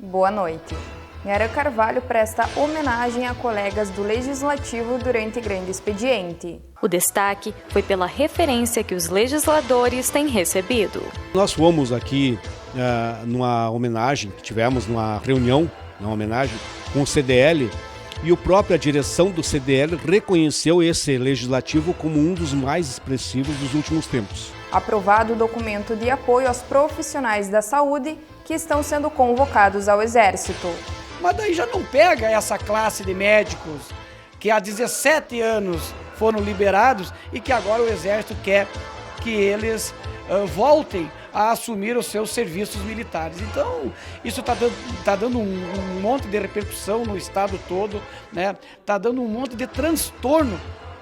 Boa noite. Nhara Carvalho presta homenagem a colegas do Legislativo durante grande expediente. O destaque foi pela referência que os legisladores têm recebido. Nós fomos aqui numa homenagem que tivemos, numa reunião, uma homenagem com o CDL, e a própria direção do CDL reconheceu esse legislativo como um dos mais expressivos dos últimos tempos. Aprovado o documento de apoio aos profissionais da saúde que estão sendo convocados ao Exército. Mas daí já não pega essa classe de médicos que há 17 anos foram liberados e que agora o Exército quer que eles voltem a assumir os seus serviços militares. Então, isso está dando um monte de repercussão no estado todo, né? Está dando um monte de transtorno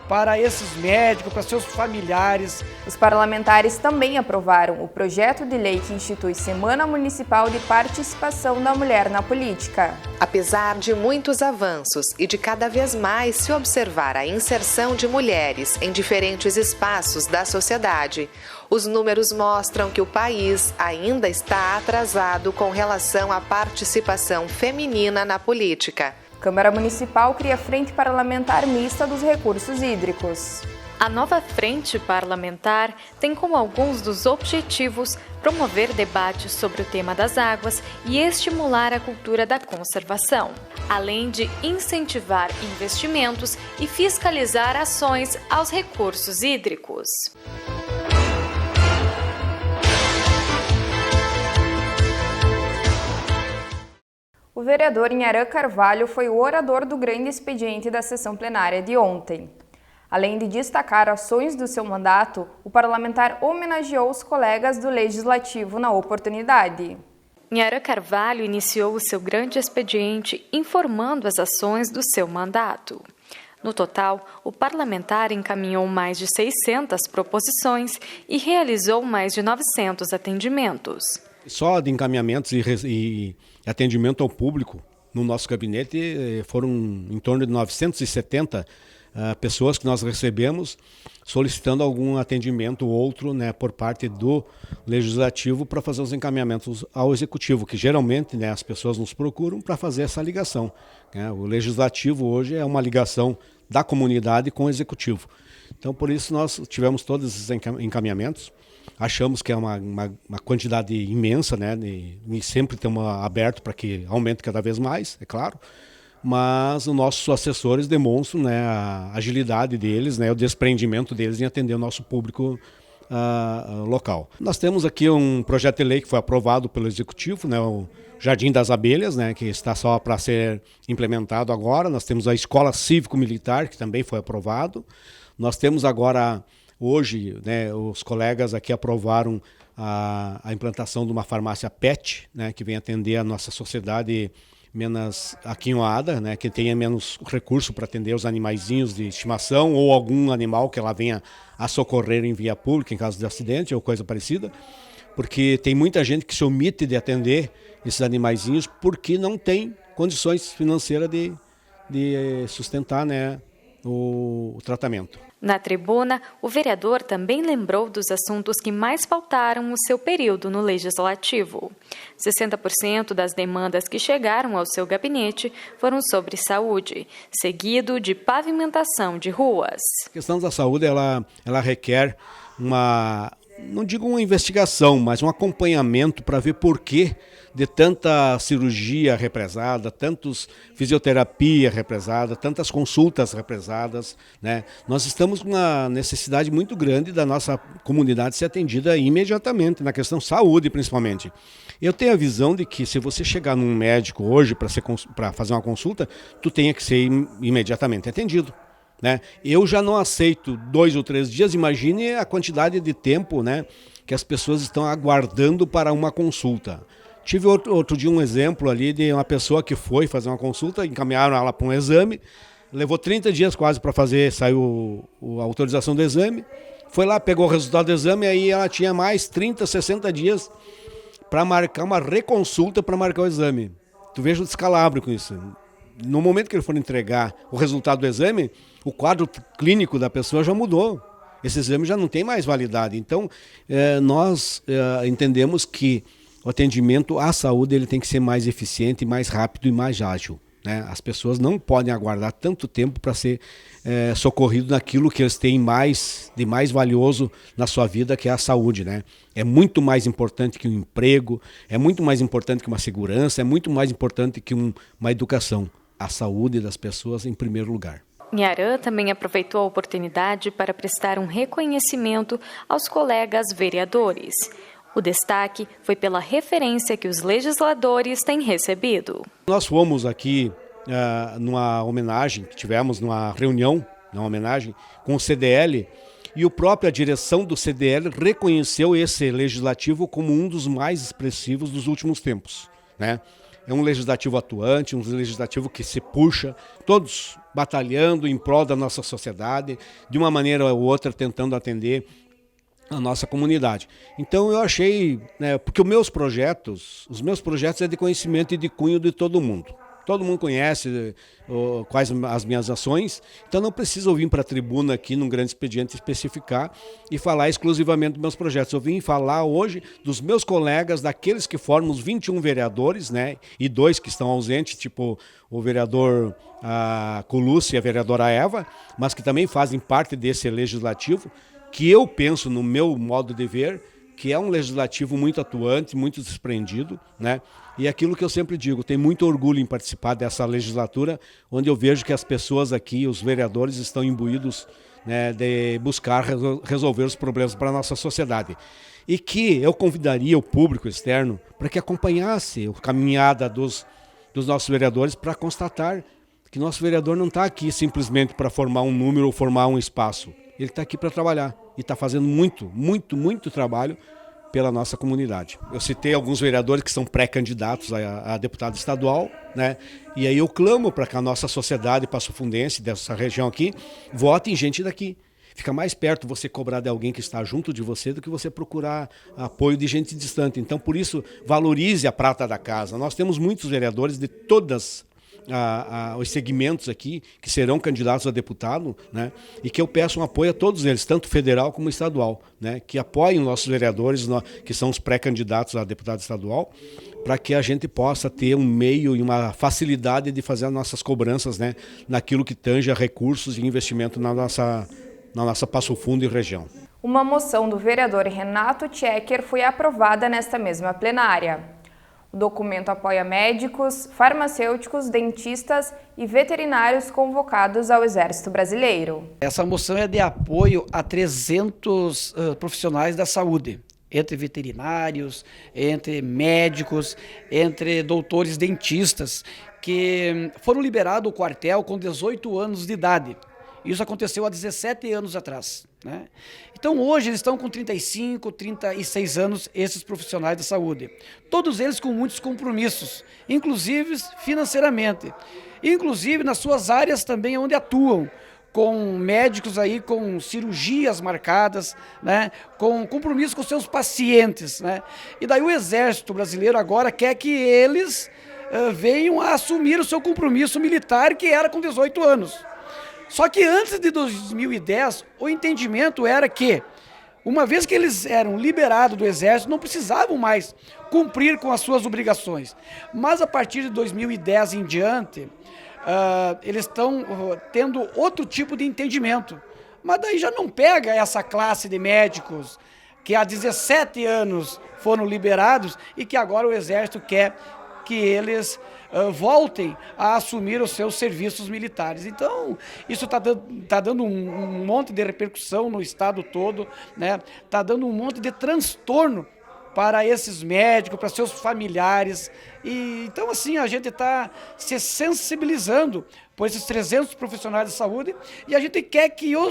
para esses médicos, para seus familiares. Os parlamentares também aprovaram o projeto de lei que institui Semana Municipal de Participação da Mulher na Política. Apesar de muitos avanços e de cada vez mais se observar a inserção de mulheres em diferentes espaços da sociedade, os números mostram que o país ainda está atrasado com relação à participação feminina na política. Câmara Municipal cria Frente Parlamentar Mista dos Recursos Hídricos. A nova frente parlamentar tem como alguns dos objetivos promover debates sobre o tema das águas e estimular a cultura da conservação, além de incentivar investimentos e fiscalizar ações aos recursos hídricos. O vereador Nhara Carvalho foi o orador do grande expediente da sessão plenária de ontem. Além de destacar ações do seu mandato, o parlamentar homenageou os colegas do Legislativo na oportunidade. Nhara Carvalho iniciou o seu grande expediente informando as ações do seu mandato. No total, o parlamentar encaminhou mais de 600 proposições e realizou mais de 900 atendimentos. Só de encaminhamentos e atendimento ao público no nosso gabinete foram em torno de 970 pessoas que nós recebemos solicitando algum atendimento ou outro, né, por parte do Legislativo para fazer os encaminhamentos ao Executivo, que geralmente, né, as pessoas nos procuram para fazer essa ligação, né? O Legislativo hoje é uma ligação da comunidade com o Executivo. Então, por isso, nós tivemos todos esses encaminhamentos. Achamos que é uma quantidade imensa, né? E sempre estamos abertos para que aumente cada vez mais, é claro. Mas os nossos assessores demonstram, né, a agilidade deles, né, o desprendimento deles em atender o nosso público local. Nós temos aqui um projeto de lei que foi aprovado pelo Executivo, né, o Jardim das Abelhas, né, que está só para ser implementado agora. Nós temos a Escola Cívico-Militar, que também foi aprovado. Nós temos agora... Hoje, né, os colegas aqui aprovaram a implantação de uma farmácia PET, né, que vem atender a nossa sociedade menos aquinhoada, né, que tenha menos recurso para atender os animaizinhos de estimação ou algum animal que ela venha a socorrer em via pública em caso de acidente ou coisa parecida, porque tem muita gente que se omite de atender esses animaizinhos porque não tem condições financeiras de sustentar, né, o tratamento. Na tribuna, o vereador também lembrou dos assuntos que mais pautaram o seu período no Legislativo. 60% das demandas que chegaram ao seu gabinete foram sobre saúde, seguido de pavimentação de ruas. A questão da saúde, ela requer não digo uma investigação, mas um acompanhamento para ver por que de tanta cirurgia represada, tantos fisioterapia represada, tantas consultas represadas, né? Nós estamos com uma necessidade muito grande da nossa comunidade ser atendida imediatamente, na questão saúde principalmente. Eu tenho a visão de que se você chegar num médico hoje para fazer uma consulta, tu tenha que ser imediatamente atendido, né? Eu já não aceito 2 ou 3 dias, imagine a quantidade de tempo, né, que as pessoas estão aguardando para uma consulta. Tive outro dia um exemplo ali de uma pessoa que foi fazer uma consulta, encaminharam ela para um exame, levou 30 dias quase para fazer, saiu a autorização do exame, foi lá, pegou o resultado do exame, aí ela tinha mais 30, 60 dias para marcar uma reconsulta para marcar o exame. Tu veja o descalabro com isso. No momento que ele for entregar o resultado do exame, o quadro clínico da pessoa já mudou. Esse exame já não tem mais validade. Então, nós entendemos que o atendimento à saúde ele tem que ser mais eficiente, mais rápido e mais ágil. Né? As pessoas não podem aguardar tanto tempo para ser socorrido naquilo que eles têm de mais valioso na sua vida, que é a saúde. Né? É muito mais importante que um emprego, é muito mais importante que uma segurança, é muito mais importante que uma educação. A saúde das pessoas em primeiro lugar. Nharan também aproveitou a oportunidade para prestar um reconhecimento aos colegas vereadores. O destaque foi pela referência que os legisladores têm recebido. Nós fomos aqui numa homenagem, que tivemos numa reunião, numa homenagem com o CDL, e a própria direção do CDL reconheceu esse legislativo como um dos mais expressivos dos últimos tempos. Né? É um legislativo atuante, um legislativo que se puxa, todos batalhando em prol da nossa sociedade, de uma maneira ou outra tentando atender a nossa comunidade. Então eu achei, né, porque os meus projetos é de conhecimento e de cunho de todo mundo. Todo mundo conhece quais as minhas ações, então não preciso vir para a tribuna aqui num grande expediente especificar e falar exclusivamente dos meus projetos. Eu vim falar hoje dos meus colegas, daqueles que formam os 21 vereadores, né, e 2 que estão ausentes, tipo o vereador Colucci e a vereadora Eva, mas que também fazem parte desse legislativo, que eu penso no meu modo de ver, que é um legislativo muito atuante, muito desprendido, né? E aquilo que eu sempre digo, tenho muito orgulho em participar dessa legislatura, onde eu vejo que as pessoas aqui, os vereadores, estão imbuídos, né, de buscar resolver os problemas para a nossa sociedade. E que eu convidaria o público externo para que acompanhasse a caminhada dos nossos vereadores para constatar que nosso vereador não está aqui simplesmente para formar um número ou formar um espaço. Ele está aqui para trabalhar e está fazendo muito trabalho pela nossa comunidade. Eu citei alguns vereadores que são pré-candidatos a deputado estadual, né? E aí eu clamo para que a nossa sociedade passofundense, dessa região aqui, vote em gente daqui. Fica mais perto você cobrar de alguém que está junto de você do que você procurar apoio de gente distante. Então, por isso, valorize a prata da casa. Nós temos muitos vereadores de todas os segmentos aqui que serão candidatos a deputado, né? E que eu peço um apoio a todos eles, tanto federal como estadual, né? Que apoiem nossos vereadores, que são os pré-candidatos a deputado estadual, para que a gente possa ter um meio e uma facilidade de fazer as nossas cobranças, né? Naquilo que tange a recursos e investimento na nossa Passo Fundo e região. Uma moção do vereador Renato Tchecker foi aprovada nesta mesma plenária. O documento apoia médicos, farmacêuticos, dentistas e veterinários convocados ao Exército Brasileiro. Essa moção é de apoio a 300 profissionais da saúde, entre veterinários, entre médicos, entre doutores dentistas, que foram liberados do quartel com 18 anos de idade. Isso aconteceu há 17 anos atrás, né? Então hoje eles estão com 35, 36 anos, esses profissionais da saúde. Todos eles com muitos compromissos, inclusive financeiramente, inclusive nas suas áreas também onde atuam, com médicos aí com cirurgias marcadas, né, com compromisso com seus pacientes, né? E daí o Exército Brasileiro agora quer que eles venham a assumir o seu compromisso militar, que era com 18 anos. Só que antes de 2010, o entendimento era que, uma vez que eles eram liberados do Exército, não precisavam mais cumprir com as suas obrigações. Mas a partir de 2010 em diante, eles estão tendo outro tipo de entendimento. Mas daí já não pega essa classe de médicos que há 17 anos foram liberados e que agora o Exército quer que eles voltem a assumir os seus serviços militares. Então, isso está dando um monte de repercussão no estado todo, né? Está dando um monte de transtorno para esses médicos, para seus familiares. E então, assim, a gente está se sensibilizando por esses 300 profissionais de saúde e a gente quer que o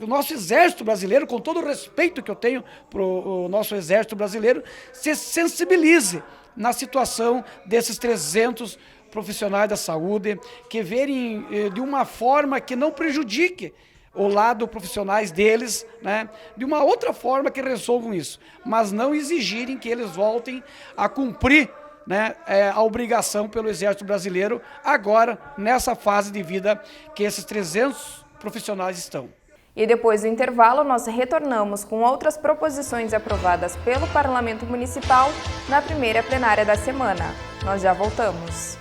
nosso Exército Brasileiro, com todo o respeito que eu tenho para o nosso Exército Brasileiro, se sensibilize na situação desses 300 profissionais da saúde, que verem de uma forma que não prejudique o lado profissionais deles, né? De uma outra forma que resolvam isso, mas não exigirem que eles voltem a cumprir, né, a obrigação pelo Exército Brasileiro agora, nessa fase de vida que esses 300 profissionais estão. E depois do intervalo, nós retornamos com outras proposições aprovadas pelo Parlamento Municipal na primeira plenária da semana. Nós já voltamos.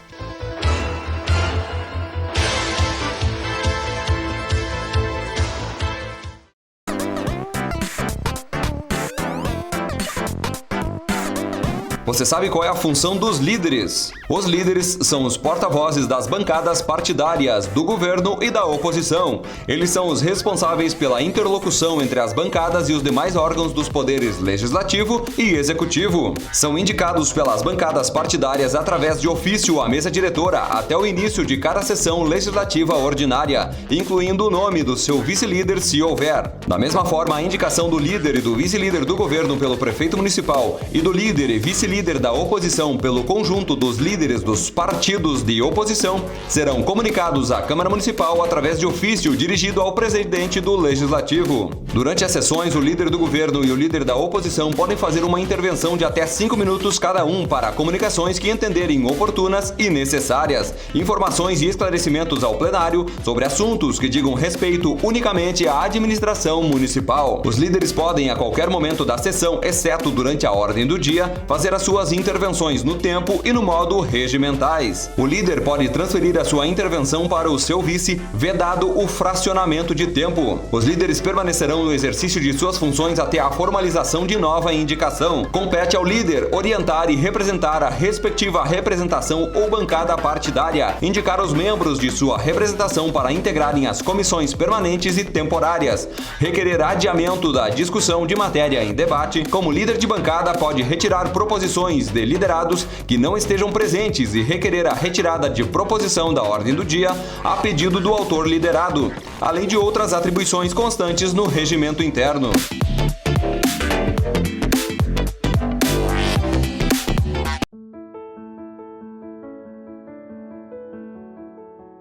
Você sabe qual é a função dos líderes? Os líderes são os porta-vozes das bancadas partidárias, do governo e da oposição. Eles são os responsáveis pela interlocução entre as bancadas e os demais órgãos dos poderes legislativo e executivo. São indicados pelas bancadas partidárias através de ofício à mesa diretora até o início de cada sessão legislativa ordinária, incluindo o nome do seu vice-líder se houver. Da mesma forma, a indicação do líder e do vice-líder do governo pelo prefeito municipal e do líder e vice-líder da oposição pelo conjunto dos líderes dos partidos de oposição serão comunicados à Câmara Municipal através de ofício dirigido ao presidente do Legislativo. Durante as sessões, o líder do governo e o líder da oposição podem fazer uma intervenção de até 5 minutos cada um para comunicações que entenderem oportunas e necessárias, informações e esclarecimentos ao plenário sobre assuntos que digam respeito unicamente à administração municipal. Os líderes podem, a qualquer momento da sessão, exceto durante a ordem do dia, fazer as suas intervenções no tempo e no modo regimentais. O líder pode transferir a sua intervenção para o seu vice, vedado o fracionamento de tempo. Os líderes permanecerão no exercício de suas funções até a formalização de nova indicação. Compete ao líder orientar e representar a respectiva representação ou bancada partidária, indicar os membros de sua representação para integrarem as comissões permanentes e temporárias, requerer adiamento da discussão de matéria em debate. Como líder de bancada, pode retirar proposições de liderados que não estejam presentes e requerer a retirada de proposição da ordem do dia a pedido do autor liderado, além de outras atribuições constantes no regimento interno.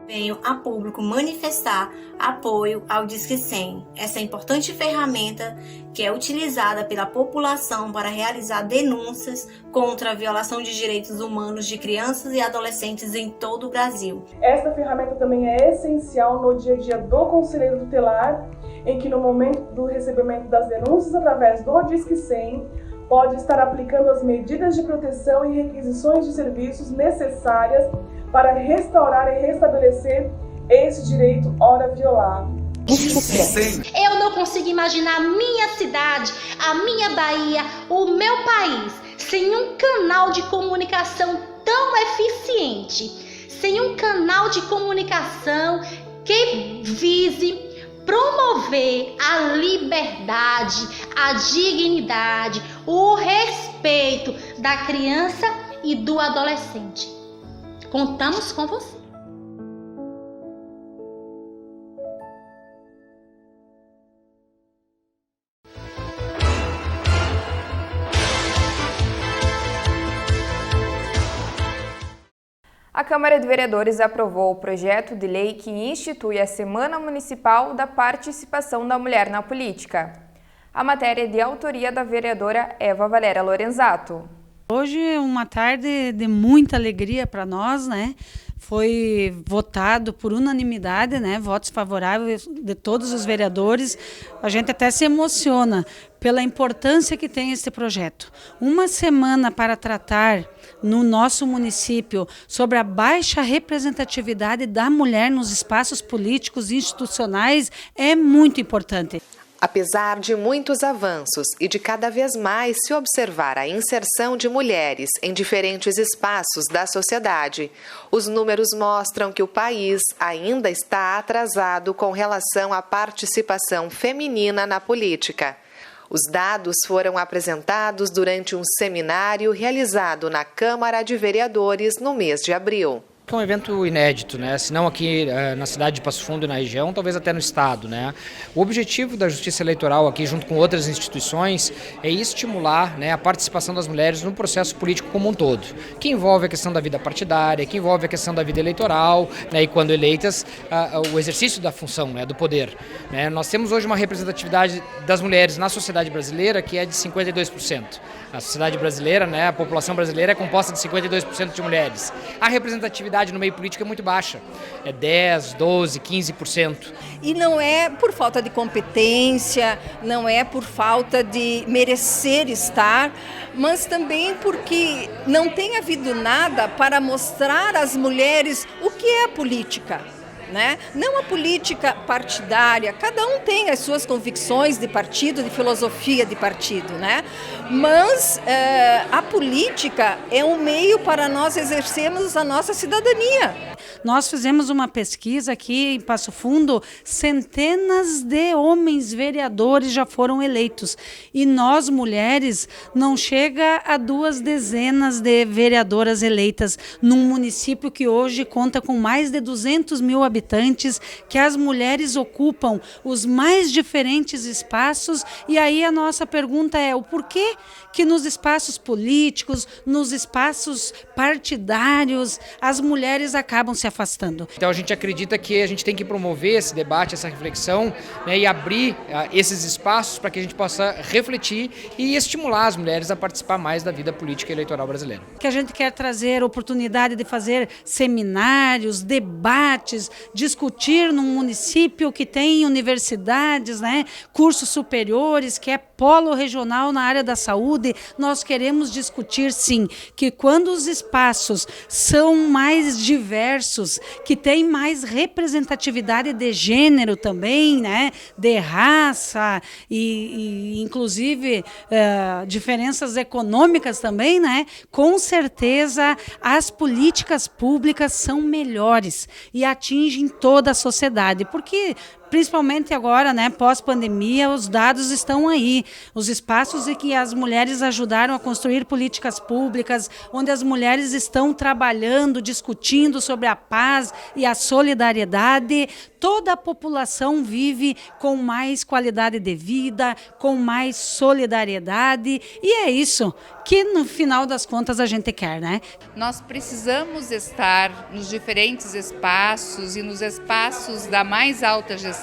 Venho a público manifestar apoio ao Disque 100, essa importante ferramenta que é utilizada pela população para realizar denúncias contra a violação de direitos humanos de crianças e adolescentes em todo o Brasil. Esta ferramenta também é essencial no dia a dia do conselheiro tutelar, em que no momento do recebimento das denúncias através do Disque 100, pode estar aplicando as medidas de proteção e requisições de serviços necessárias para restaurar e restabelecer esse direito ora violado. Eu não consigo imaginar a minha cidade, a minha Bahia, o meu país, sem um canal de comunicação tão eficiente, sem um canal de comunicação que vise promover a liberdade, a dignidade, o respeito da criança e do adolescente. Contamos com você. A Câmara de Vereadores aprovou o projeto de lei que institui a Semana Municipal da Participação da Mulher na Política. A matéria é de autoria da vereadora Eva Valéria Lorenzato. Hoje é uma tarde de muita alegria para nós, né? Foi votado por unanimidade, né? Votos favoráveis de todos os vereadores. A gente até se emociona pela importância que tem esse projeto. Uma semana para tratar no nosso município sobre a baixa representatividade da mulher nos espaços políticos e institucionais é muito importante. Apesar de muitos avanços e de cada vez mais se observar a inserção de mulheres em diferentes espaços da sociedade, os números mostram que o país ainda está atrasado com relação à participação feminina na política. Os dados foram apresentados durante um seminário realizado na Câmara de Vereadores no mês de abril. É um evento inédito, né? Se não aqui na cidade de Passo Fundo e na região, talvez até no estado, né? O objetivo da Justiça Eleitoral aqui, junto com outras instituições, é estimular, né, a participação das mulheres no processo político como um todo, que envolve a questão da vida partidária, que envolve a questão da vida eleitoral, né, e quando eleitas, o exercício da função, né, do poder. Né? Nós temos hoje uma representatividade das mulheres na sociedade brasileira que é de 52%. A sociedade brasileira, né, a população brasileira é composta de 52% de mulheres. A representatividade representatividade no meio político é muito baixa. É 10, 12, 15%. E não é por falta de competência, não é por falta de merecer estar, mas também porque não tem havido nada para mostrar às mulheres o que é a política. Né? Não a política partidária, cada um tem as suas convicções de partido, de filosofia de partido, né? Mas a política é um meio para nós exercermos a nossa cidadania. Nós fizemos uma pesquisa aqui em Passo Fundo, centenas de homens vereadores já foram eleitos. E nós, mulheres, não chega a 2 dezenas de vereadoras eleitas num município que hoje conta com mais de 200 mil habitantes, que as mulheres ocupam os mais diferentes espaços. E aí a nossa pergunta é o porquê que nos espaços políticos, nos espaços partidários, as mulheres acabam se afastando. Então a gente acredita que a gente tem que promover esse debate, essa reflexão, né, e abrir esses espaços para que a gente possa refletir e estimular as mulheres a participar mais da vida política e eleitoral brasileira. Que a gente quer trazer oportunidade de fazer seminários, debates, discutir num município que tem universidades, né, cursos superiores, que é polo regional na área da saúde. Nós queremos discutir, sim, que quando os espaços são mais diversos, que tem mais representatividade de gênero também, né, de raça e inclusive diferenças econômicas também, né, com certeza as políticas públicas são melhores e atingem toda a sociedade, porque principalmente agora, né, pós-pandemia, os dados estão aí. Os espaços em que as mulheres ajudaram a construir políticas públicas, onde as mulheres estão trabalhando, discutindo sobre a paz e a solidariedade, toda a população vive com mais qualidade de vida, com mais solidariedade, e é isso que no final das contas a gente quer, né? Nós precisamos estar nos diferentes espaços e nos espaços da mais alta gestão,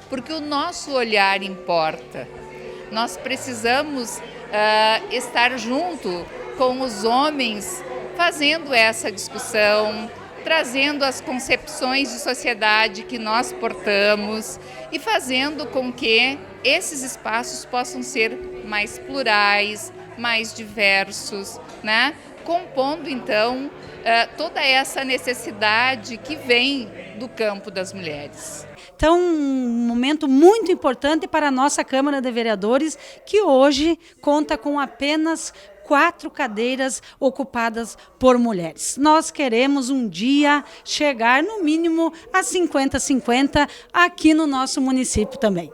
porque o nosso olhar importa. Nós precisamos estar junto com os homens, fazendo essa discussão, trazendo as concepções de sociedade que nós portamos e fazendo com que esses espaços possam ser mais plurais, mais diversos, né? Compondo, então, toda essa necessidade que vem do campo das mulheres. Então, um momento muito importante para a nossa Câmara de Vereadores, que hoje conta com apenas 4 cadeiras ocupadas por mulheres. Nós queremos um dia chegar no mínimo a 50-50 aqui no nosso município também.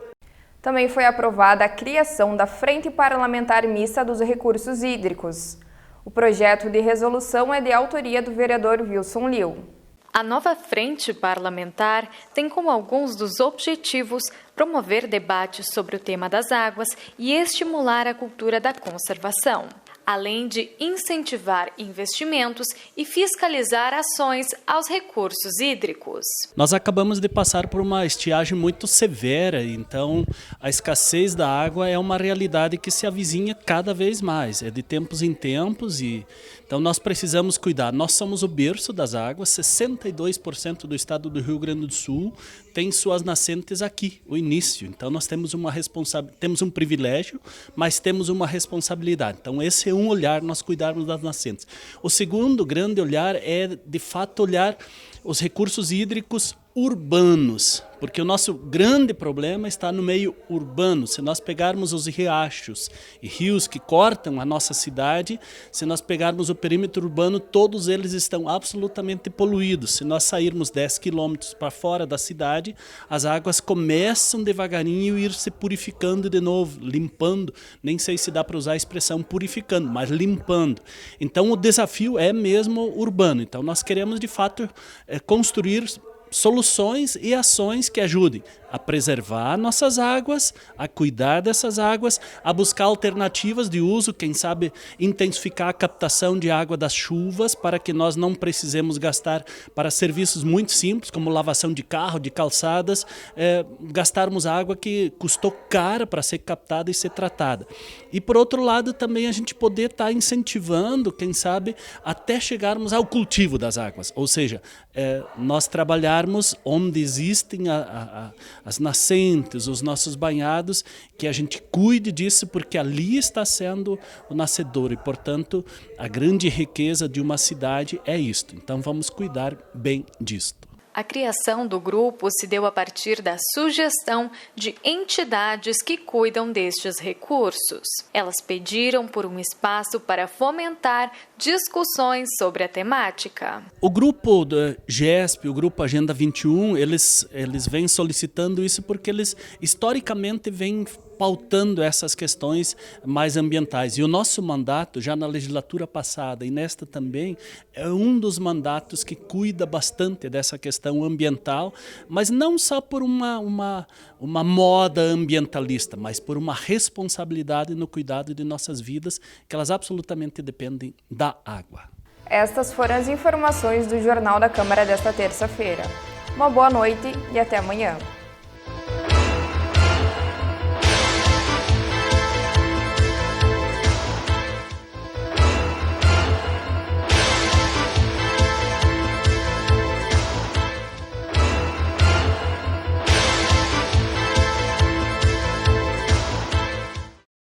Também foi aprovada a criação da Frente Parlamentar Mista dos Recursos Hídricos. O projeto de resolução é de autoria do vereador Wilson Liu. A nova frente parlamentar tem como alguns dos objetivos promover debates sobre o tema das águas e estimular a cultura da conservação, além de incentivar investimentos e fiscalizar ações aos recursos hídricos. Nós acabamos de passar por uma estiagem muito severa, então a escassez da água é uma realidade que se avizinha cada vez mais, é de tempos em tempos, e então nós precisamos cuidar. Nós somos o berço das águas, 62% do estado do Rio Grande do Sul tem suas nascentes aqui, o início. Então nós temos temos um privilégio, mas temos uma responsabilidade. Então esse é um olhar, nós cuidarmos das nascentes. O segundo grande olhar é, de fato, olhar os recursos hídricos urbanos, porque o nosso grande problema está no meio urbano. Se nós pegarmos os riachos e rios que cortam a nossa cidade, se nós pegarmos o perímetro urbano, todos eles estão absolutamente poluídos. Se nós sairmos 10 quilômetros para fora da cidade, as águas começam devagarinho a ir se purificando de novo, limpando, nem sei se dá para usar a expressão purificando, mas limpando. Então o desafio é mesmo urbano. Então nós queremos de fato construir soluções e ações que ajudem a preservar nossas águas, a cuidar dessas águas, a buscar alternativas de uso, quem sabe intensificar a captação de água das chuvas para que nós não precisemos gastar para serviços muito simples, como lavação de carro, de calçadas, gastarmos água que custou cara para ser captada e ser tratada. E por outro lado também a gente poder estar incentivando, quem sabe, até chegarmos ao cultivo das águas, ou seja, nós trabalharmos onde existem as nascentes, os nossos banhados, que a gente cuide disso, porque ali está sendo o nascedouro e, portanto, a grande riqueza de uma cidade é isto. Então, vamos cuidar bem disto. A criação do grupo se deu a partir da sugestão de entidades que cuidam destes recursos. Elas pediram por um espaço para fomentar discussões sobre a temática. O grupo da GESP, o grupo Agenda 21, eles vêm solicitando isso porque eles historicamente vêm pautando essas questões mais ambientais. E o nosso mandato, já na legislatura passada e nesta também, é um dos mandatos que cuida bastante dessa questão ambiental, mas não só por uma moda ambientalista, mas por uma responsabilidade no cuidado de nossas vidas, que elas absolutamente dependem da água. Estas foram as informações do Jornal da Câmara desta terça-feira. Uma boa noite e até amanhã.